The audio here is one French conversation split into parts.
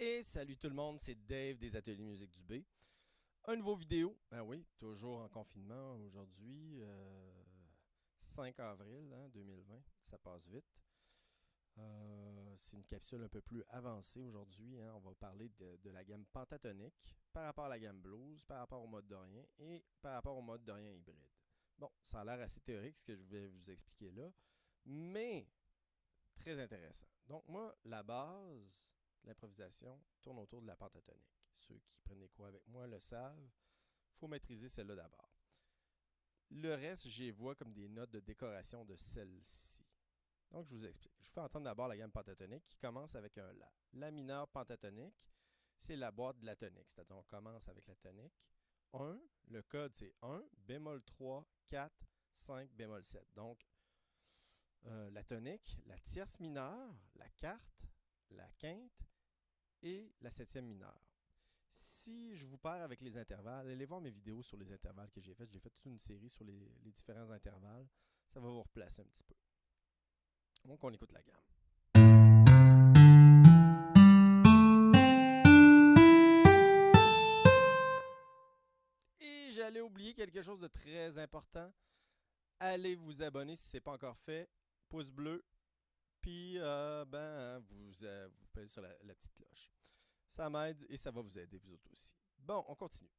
Et salut tout le monde, c'est Dave des Ateliers Musique du B. Un nouveau vidéo, ah oui, toujours en confinement aujourd'hui, 5 avril 2020, ça passe vite. C'est une capsule un peu plus avancée aujourd'hui, on va parler de la gamme pentatonique par rapport à la gamme blues, par rapport au mode dorien et par rapport au mode dorien hybride. Bon, ça a l'air assez théorique ce que je vais vous expliquer là, mais très intéressant. Donc moi, la base l'improvisation tourne autour de la pentatonique. Ceux qui prennent des cours avec moi le savent. Il faut maîtriser celle-là d'abord. Le reste, je les vois comme des notes de décoration de celle-ci. Donc, je vous explique. Je vous fais entendre d'abord la gamme pentatonique qui commence avec un La. La mineur pentatonique, c'est la boîte de la tonique. C'est-à-dire, on commence avec la tonique. 1, le code, c'est 1, bémol 3, 4, 5, bémol 7. Donc, la tonique, la tierce mineure, la quarte, la quinte et la septième mineure. Si je vous perds avec les intervalles, allez voir mes vidéos sur les intervalles que j'ai faites. J'ai fait toute une série sur les différents intervalles. Ça va vous replacer un petit peu. Donc, on écoute la gamme. Et j'allais oublier quelque chose de très important. Allez vous abonner si ce n'est pas encore fait. Pouce bleu. Puis, vous pèsez sur la petite cloche. Ça m'aide et ça va vous aider, vous autres aussi. Bon, on continue.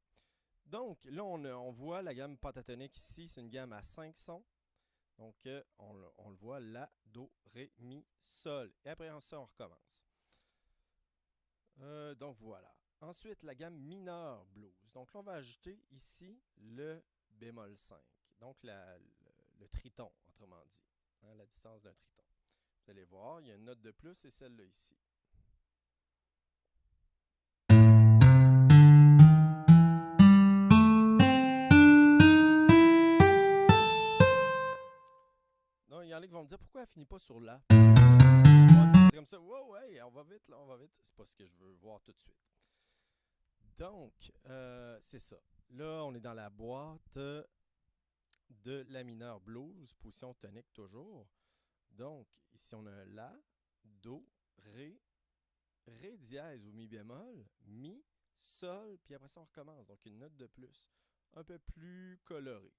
Donc, là, on voit la gamme pentatonique ici. C'est une gamme à 5 sons. Donc, on le voit, La, Do, Ré, Mi, Sol. Et après ça, on recommence. Donc, voilà. Ensuite, la gamme mineure blues. Donc, là, on va ajouter ici le bémol 5. Donc, le triton, autrement dit. La distance d'un triton. Vous allez voir, il y a une note de plus, c'est celle-là ici. Non, il y en a qui vont me dire pourquoi elle finit pas sur La. Comme ça, wow, ouais, on va vite, là, on va vite. C'est pas ce que je veux voir tout de suite. Donc, c'est ça. Là, on est dans la boîte de la mineure blues, position tonique toujours. Donc, ici, on a un La, Do, Ré, Ré dièse ou Mi bémol, Mi, Sol, puis après ça, on recommence. Donc, une note de plus, un peu plus colorée.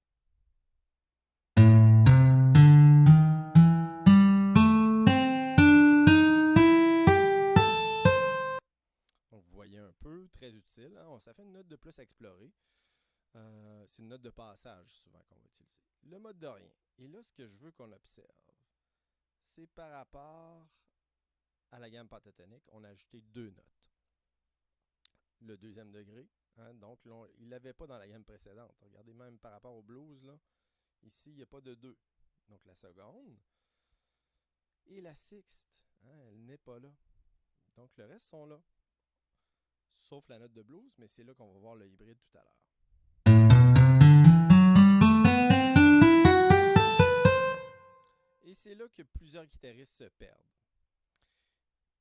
Donc, vous voyez un peu, très utile. Ça fait une note de plus à explorer. C'est une note de passage souvent qu'on va utiliser. Le mode dorien. Et là, ce que je veux qu'on observe, c'est par rapport à la gamme pentatonique, on a ajouté deux notes. Le deuxième degré, donc là, il ne l'avait pas dans la gamme précédente. Regardez même par rapport au blues, là, ici, il n'y a pas de 2. Donc la seconde et la sixte, elle n'est pas là. Donc le reste sont là. Sauf la note de blues, mais c'est là qu'on va voir le hybride tout à l'heure. Et c'est là que plusieurs guitaristes se perdent.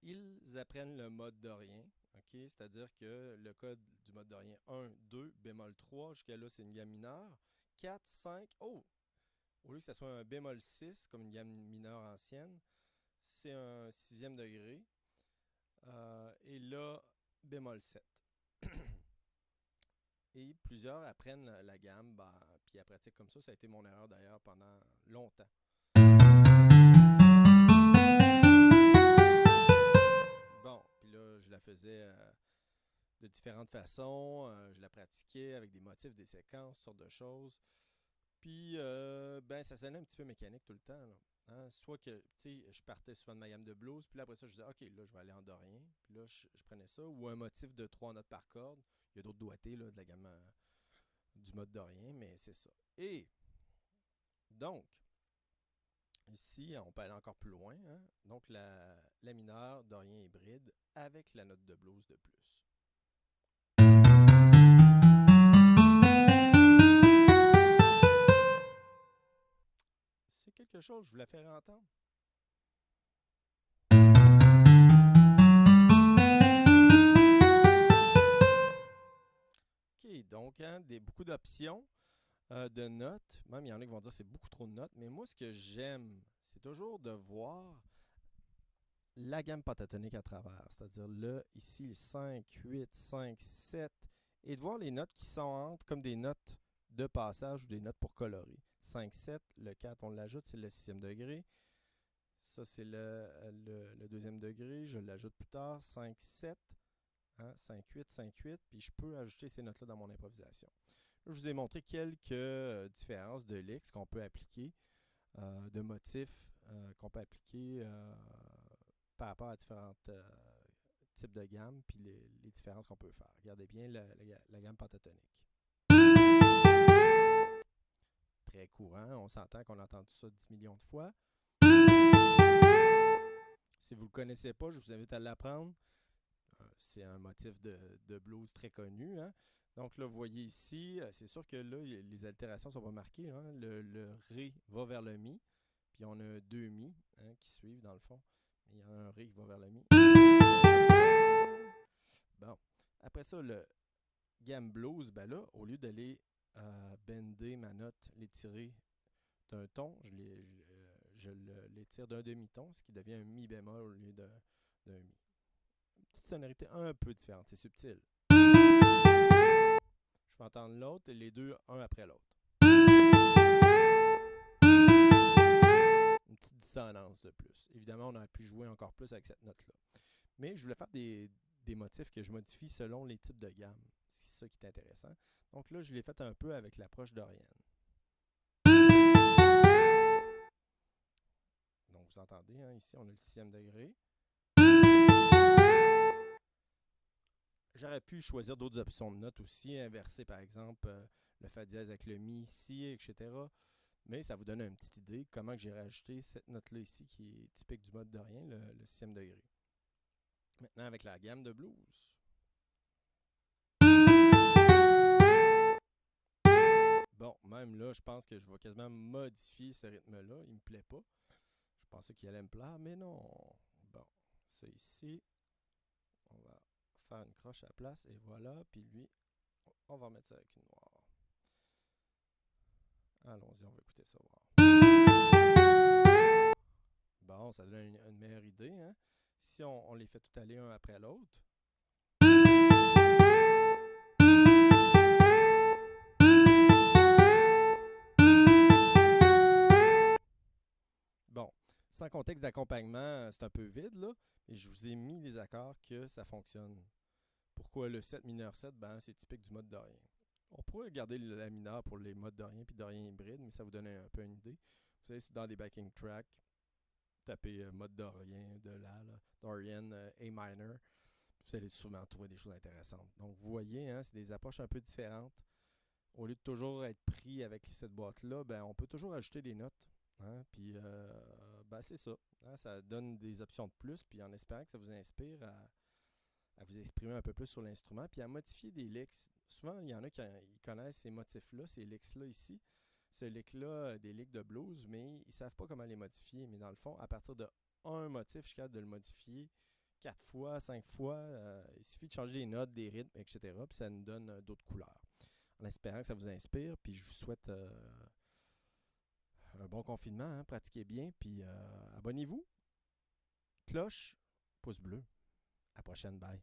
Ils apprennent le mode dorien, c'est-à-dire que le code du mode dorien 1, 2, bémol 3, jusqu'à là c'est une gamme mineure, 4, 5, au lieu que ce soit un bémol 6 comme une gamme mineure ancienne, c'est un sixième degré, et là, bémol 7. Et plusieurs apprennent la gamme, puis la pratiquent comme ça a été mon erreur d'ailleurs pendant longtemps. Bon, puis là, je la faisais de différentes façons. Je la pratiquais avec des motifs, des séquences, toutes sortes de choses. Puis, ça sonnait un petit peu mécanique tout le temps. Là. Soit que, je partais souvent de ma gamme de blues, puis là, après ça, je disais, OK, là, je vais aller en dorien. Puis là, je prenais ça. Ou un motif de 3 notes par corde. Il y a d'autres doigtés, là, de la gamme du mode dorien, mais c'est ça. Et, donc, ici, on peut aller encore plus loin. Donc, la mineure dorien hybride avec la note de blues de plus. C'est quelque chose, je vous la ferai entendre. OK, donc, beaucoup d'options de notes. Même, il y en a qui vont dire que c'est beaucoup trop de notes. Mais moi, ce que j'aime, c'est toujours de voir la gamme pentatonique à travers, c'est-à-dire là, ici, 5, 8, 5, 7, et de voir les notes qui sont entre comme des notes de passage ou des notes pour colorer. 5, 7, le 4, on l'ajoute, c'est le 6e degré. Ça, c'est le 2e degré, je l'ajoute plus tard. 5, 7, hein, 5, 8, 5, 8, puis je peux ajouter ces notes-là dans mon improvisation. Là, je vous ai montré quelques différences de licks qu'on peut appliquer, de motifs qu'on peut appliquer par rapport à différents types de gammes, puis les différences qu'on peut faire. Regardez bien la gamme pentatonique. Très courant, on s'entend qu'on a entendu ça 10 millions de fois. Si vous ne le connaissez pas, je vous invite à l'apprendre. C'est un motif de blues très connu. Hein? Donc là, vous voyez ici, c'est sûr que là, les altérations ne sont pas marquées. Hein? Le Ré va vers le Mi, puis on a un 2 Mi qui suivent dans le fond. Mais il y a un Ré qui va vers le Mi. Bon. Après ça, le gamme blues, ben là, au lieu d'aller bender ma note, l'étirer d'un ton, je l'étire d'un demi-ton, ce qui devient un Mi bémol au lieu d'un Mi. Une petite sonorité un peu différente, c'est subtil. Je vais entendre l'autre et les deux un après l'autre. Une petite dissonance de plus. Évidemment, on aurait pu jouer encore plus avec cette note-là. Mais je voulais faire des motifs que je modifie selon les types de gamme. C'est ça qui est intéressant. Donc là, je l'ai fait un peu avec l'approche d'Oriane. Donc vous entendez, hein, ici on a le 6e degré. J'aurais pu choisir d'autres options de notes aussi, inverser par exemple le Fa dièse avec le Mi ici, etc. Mais ça vous donne une petite idée comment j'ai rajouté cette note-là ici qui est typique du mode dorien, le 6e degré. Maintenant avec la gamme de blues. Bon, même là, je pense que je vais quasiment modifier ce rythme-là. Il me plaît pas. Je pensais qu'il allait me plaire, mais non. Bon, c'est ici. On va faire une croche à la place et voilà. Puis lui, on va remettre ça avec une noire. Allons-y, on va écouter ça voir. Bon, ça donne une meilleure idée. Hein? Si on les fait tout aller un après l'autre. Bon, sans contexte d'accompagnement, c'est un peu vide là, mais je vous ai mis les accords que ça fonctionne. Pourquoi le 7 mineur 7? Ben, c'est typique du mode dorien. On pourrait garder la mineur pour les modes dorien puis dorien hybride, mais ça vous donne un peu une idée. Vous savez, dans des backing tracks, tapez mode dorien de là, Dorian A minor, vous allez souvent trouver des choses intéressantes. Donc vous voyez, hein, c'est des approches un peu différentes. Au lieu de toujours être pris avec cette boîte-là, ben, on peut toujours ajouter des notes. Hein, puis ben, c'est ça. Hein, ça donne des options de plus, puis en espérant que ça vous inspire à vous exprimer un peu plus sur l'instrument, puis à modifier des licks. Souvent, il y en a qui connaissent ces motifs-là, ces licks-là ici. Ce lick-là, des licks de blues, mais ils ne savent pas comment les modifier. Mais dans le fond, à partir de un motif, je suis capable de le modifier 4 fois, 5 fois. Il suffit de changer les notes, des rythmes, etc. Puis ça nous donne d'autres couleurs. En espérant que ça vous inspire, puis je vous souhaite un bon confinement. Hein, pratiquez bien, puis abonnez-vous. Cloche, pouce bleu. À la prochaine, bye.